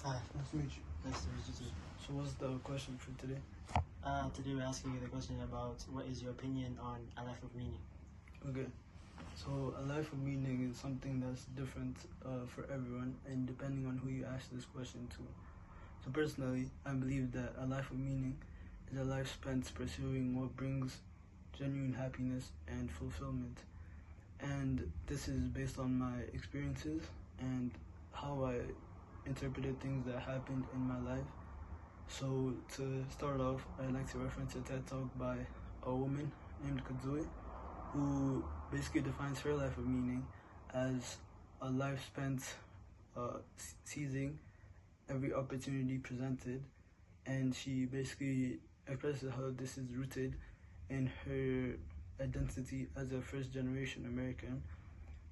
Hi. Nice to meet you. Nice to meet you too. So what's the question for today? Today we're asking you the question about what is your opinion on a life of meaning? Okay. So a life of meaning is something that's different for everyone, and depending on who you ask this question to. So personally, I believe that a life of meaning is a life spent pursuing what brings genuine happiness and fulfillment. And this is based on my experiences and how I interpreted things that happened in my life. So to start off, I'd like to reference a TED Talk by a woman named Kadzui, who basically defines her life of meaning as a life spent seizing every opportunity presented, and she basically expresses how this is rooted in her identity as a first generation American.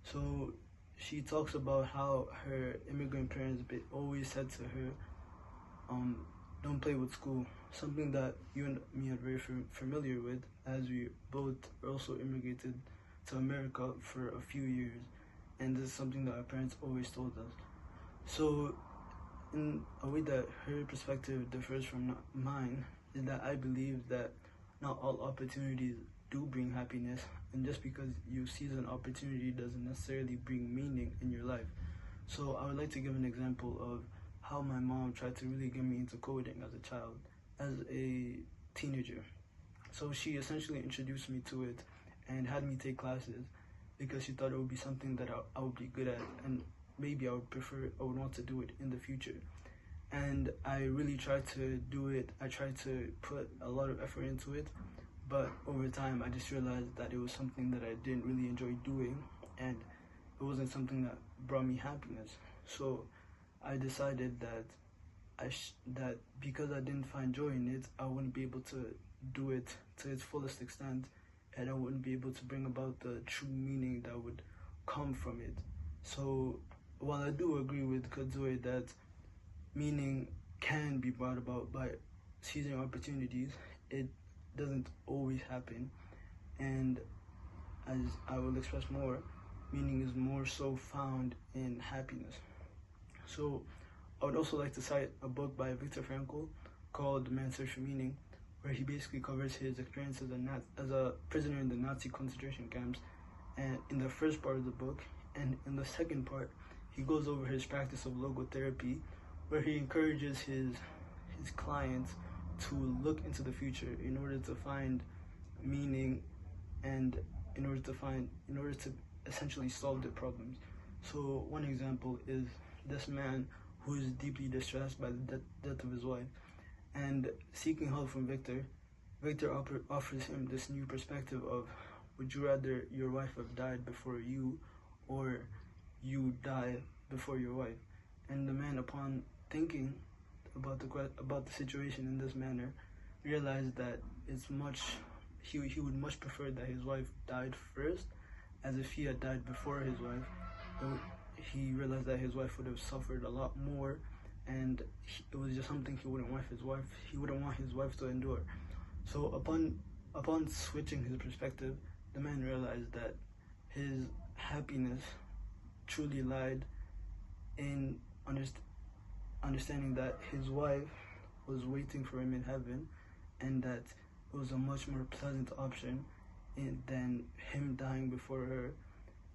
So she talks about how her immigrant parents always said to her, don't play with school, something that you and me are very familiar with, as we both also immigrated to America for a few years, and this is something that our parents always told us. So in a way that her perspective differs from mine is that I believe that not all opportunities do bring happiness, and just because you seize an opportunity doesn't necessarily bring meaning in your life. So I would like to give an example of how my mom tried to really get me into coding as a child, as a teenager. So she essentially introduced me to it and had me take classes because she thought it would be something that I would be good at, and maybe I would want to do it in the future. And I really tried to do it. I tried to put a lot of effort into it, but over time I just realized that it was something that I didn't really enjoy doing, and it wasn't something that brought me happiness. So I decided that that because I didn't find joy in it, I wouldn't be able to do it to its fullest extent, and I wouldn't be able to bring about the true meaning that would come from it. So while I do agree with Kadzui that meaning can be brought about by seizing opportunities, it doesn't always happen, and as I will express more, meaning is more so found in happiness. So I would also like to cite a book by Viktor Frankl called Man's Search for Meaning, where he basically covers his experience as a prisoner in the Nazi concentration camps, and in the first part of the book, and in the second part, he goes over his practice of logotherapy, where he encourages his clients to look into the future in order to find meaning, and in order to essentially solve their problems. So one example is this man who is deeply distressed by the death of his wife, and seeking help from Victor offers him this new perspective of, would you rather your wife have died before you, or you die before your wife? And the man, upon thinking about the situation in this manner, realized that he would much prefer that his wife died first, as if he had died before his wife, he realized that his wife would have suffered a lot more, and it was just something he wouldn't want his wife to endure. So upon switching his perspective, the man realized that his happiness truly lied in understanding that his wife was waiting for him in heaven, and that it was a much more pleasant option than him dying before her,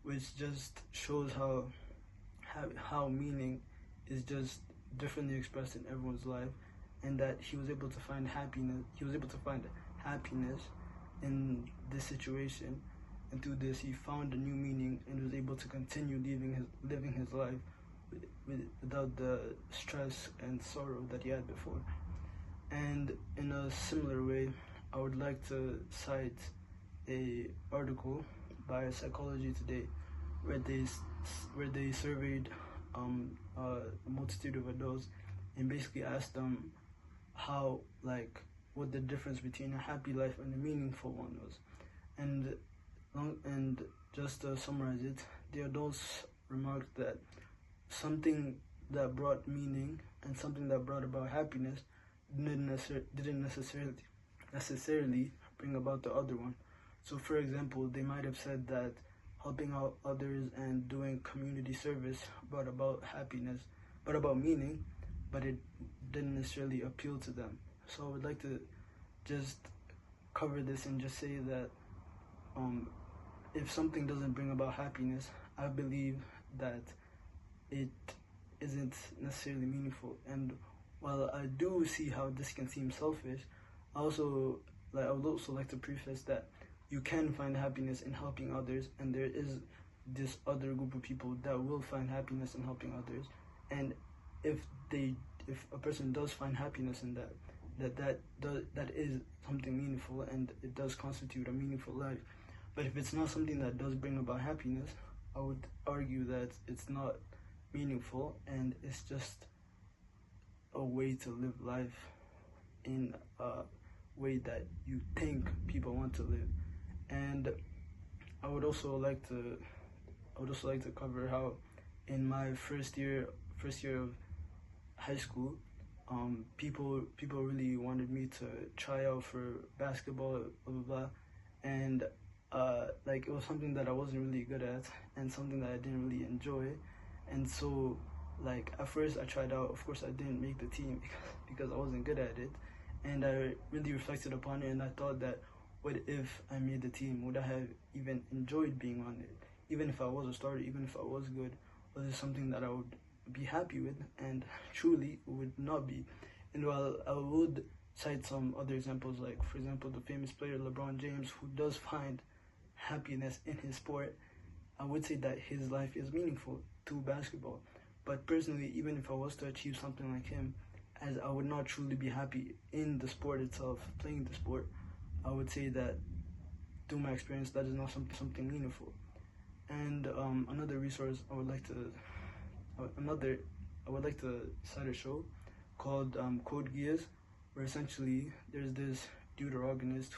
which just shows how meaning is just differently expressed in everyone's life, and that he was able to find happiness. He was able to find happiness in this situation, and through this, he found a new meaning and was able to continue living his life without the stress and sorrow that he had before. And in a similar way, I would like to cite a article by Psychology Today, where they surveyed a multitude of adults and basically asked them what the difference between a happy life and a meaningful one was. And just to summarize it, the adults remarked that something that brought meaning and something that brought about happiness didn't necessarily bring about the other one. So for example, they might have said that helping out others and doing community service brought about happiness, brought about meaning, but it didn't necessarily appeal to them. So I would like to just cover this and just say that if something doesn't bring about happiness, I believe that it isn't necessarily meaningful. And while I do see how this can seem selfish, I would also like to preface that you can find happiness in helping others, and there is this other group of people that will find happiness in helping others. And if a person does find happiness in that is something meaningful, and it does constitute a meaningful life. But if it's not something that does bring about happiness, I would argue that it's not meaningful, and it's just a way to live life in a way that you think people want to live. And I would also like to cover how in my first year of high school, people really wanted me to try out for basketball, blah blah blah, and it was something that I wasn't really good at, and something that I didn't really enjoy. And so at first I tried out. Of course I didn't make the team because I wasn't good at it, and I really reflected upon it, and I thought that, what if I made the team? Would I have even enjoyed being on it? Even if I was a starter, even if I was good, was it something that I would be happy with? And truly it would not be. And while I would cite some other examples, like for example the famous player LeBron James, who does find happiness in his sport, I would say that his life is meaningful to basketball. But personally, even if I was to achieve something like him, as I would not truly be happy in the sport itself, playing the sport, I would say that through my experience, that is not something meaningful. And another resource I would like to cite a show called Code Geass, where essentially there's this deuteragonist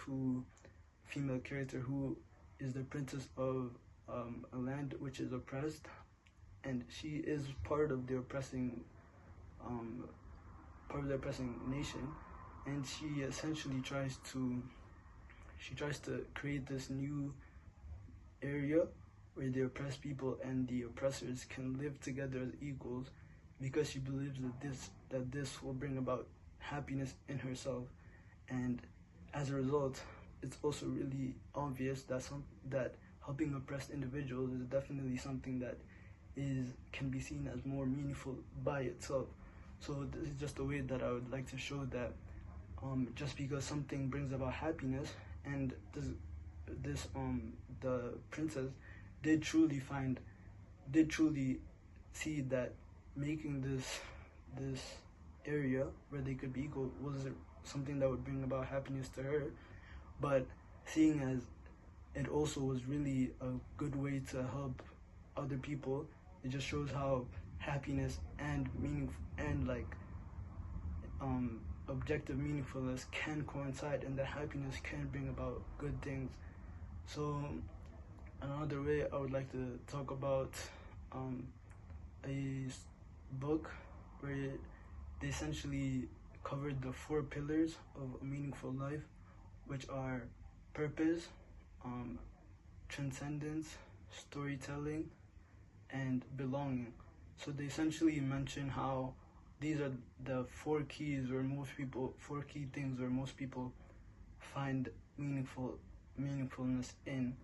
female character who is the princess of a land which is oppressed, and she is part of the oppressing nation, and she essentially tries to create this new area where the oppressed people and the oppressors can live together as equals, because she believes that this will bring about happiness in herself. And as a result, it's also really obvious that helping oppressed individuals is definitely something that can be seen as more meaningful by itself. So this is just a way that I would like to show that just because something brings about happiness, and the princess did truly see that making this area where they could be equal was something that would bring about happiness to her. But seeing as it also was really a good way to help other people, it just shows how happiness and objective meaningfulness can coincide, and that happiness can bring about good things. So another way I would like to talk about a book where they essentially covered the 4 pillars of a meaningful life, which are purpose, transcendence, storytelling, and belonging. So they essentially mention how these are the 4 key things where most people find meaningfulness in.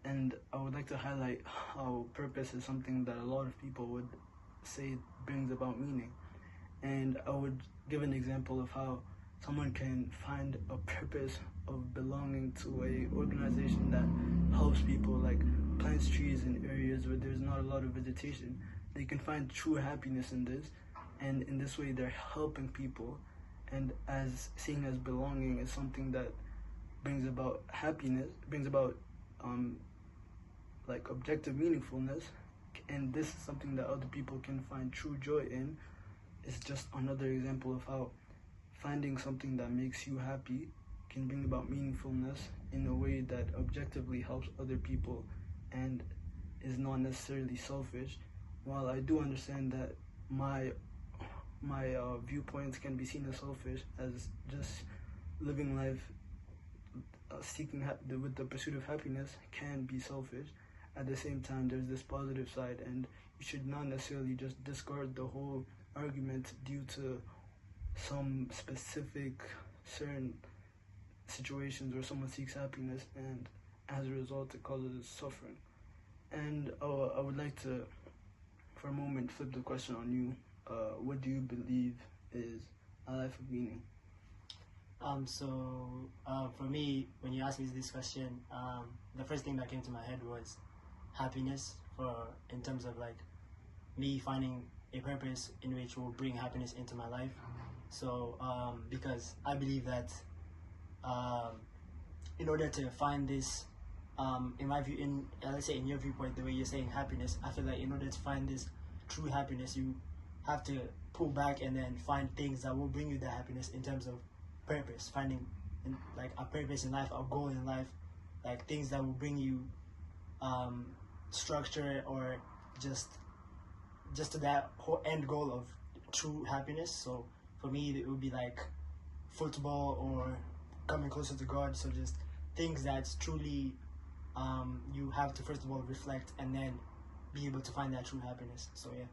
And I would like to highlight how purpose is something that a lot of people would say brings about meaning. And I would give an example of how someone can find a purpose of belonging to a organization that helps people, like plants trees in areas where there's not a lot of vegetation. They can find true happiness in this, and in this way they're helping people. And as seeing as belonging is something that brings about happiness, brings about objective meaningfulness, and this is something that other people can find true joy in. It's just another example of how finding something that makes you happy can bring about meaningfulness in a way that objectively helps other people and is not necessarily selfish. While I do understand that my viewpoints can be seen as selfish, as just living life with the pursuit of happiness can be selfish, at the same time there's this positive side, and you should not necessarily just discard the whole argument due to some specific certain situations where someone seeks happiness, and as a result it causes suffering. And I would like to, for a moment, flip the question on you. What do you believe is a life of meaning? For me, when you asked me this question, the first thing that came to my head was happiness, in terms of like me finding a purpose in which will bring happiness into my life. So because I believe that in order to find this, in my view, let's say in your viewpoint, the way you're saying happiness, I feel like in order to find this true happiness, you have to pull back and then find things that will bring you that happiness in terms of purpose, finding like a purpose in life, a goal in life, like things that will bring you structure, or just to that whole end goal of true happiness. So for me, it would be like football or coming closer to God. So just things that's truly you have to first of all reflect and then be able to find that true happiness. So yeah.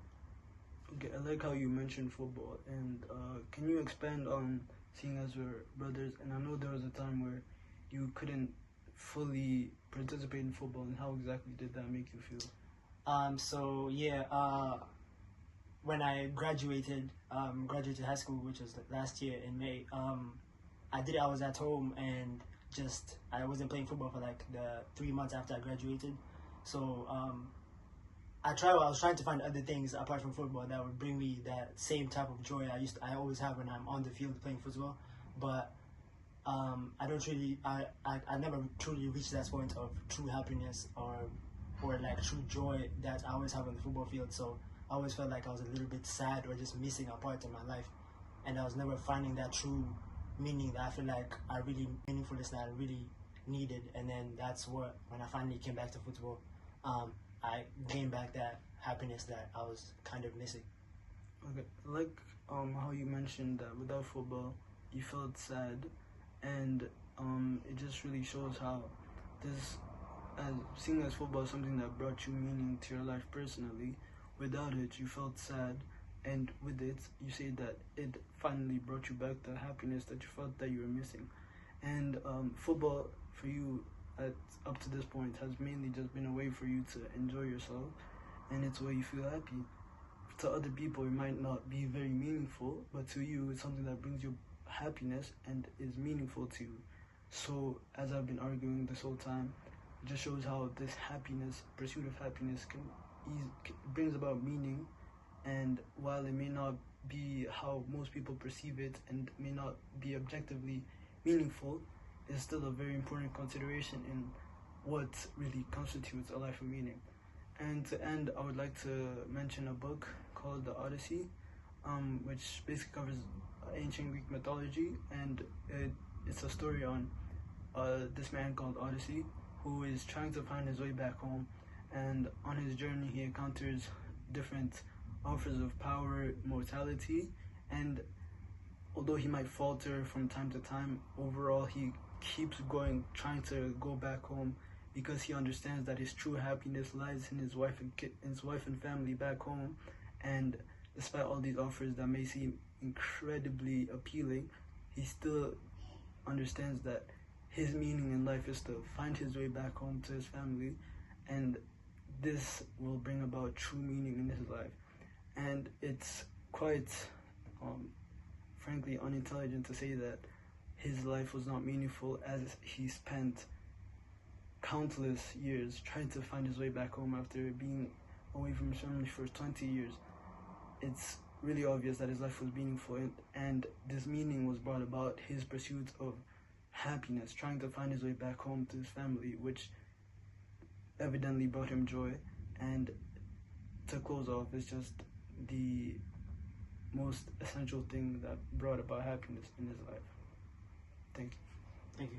Okay, I like how you mentioned football, and can you expand on, seeing as we're brothers, and I know there was a time where you couldn't fully participate in football, and how exactly did that make you feel? When I graduated high school, which was last year in May, I was at home, and I wasn't playing football for like the 3 months after I graduated. So I was trying to find other things apart from football that would bring me that same type of joy I always have when I'm on the field playing football. But I never truly reached that point of true happiness or like true joy that I always have on the football field. So I always felt like I was a little bit sad or just missing a part in my life, and I was never finding that true meaning that I feel like meaningfulness that I really needed. And then that's when I finally came back to football, I gained back that happiness that I was kind of missing. Okay, like how you mentioned that without football you felt sad, and it just really shows how seeing as football is something that brought you meaning to your life personally, without it you felt sad, and with it you say that it finally brought you back the happiness that you felt that you were missing. And football for you up to this point has mainly just been a way for you to enjoy yourself, and it's a way you feel happy. To other people it might not be very meaningful, but to you it's something that brings you happiness and is meaningful to you. So as I've been arguing this whole time, it just shows how this pursuit of happiness brings about meaning, and while it may not be how most people perceive it and may not be objectively meaningful, it's still a very important consideration in what really constitutes a life of meaning. And to end, I would like to mention a book called The Odyssey, which basically covers ancient Greek mythology, and it's a story on this man called Odyssey, who is trying to find his way back home, and on his journey he encounters different offers of power, mortality, and although he might falter from time to time, overall he keeps going, trying to go back home, because he understands that his true happiness lies in his wife and family back home. And despite all these offers that may seem incredibly appealing, he still understands that his meaning in life is to find his way back home to his family, and this will bring about true meaning in his life. And it's quite frankly unintelligent to say that his life was not meaningful, as he spent countless years trying to find his way back home after being away from his family for 20 years. It's really obvious that his life was meaningful, and this meaning was brought about his pursuit of happiness, trying to find his way back home to his family, which evidently brought him joy. And to close off, it's just the most essential thing that brought about happiness in his life. Thank you. Thank you.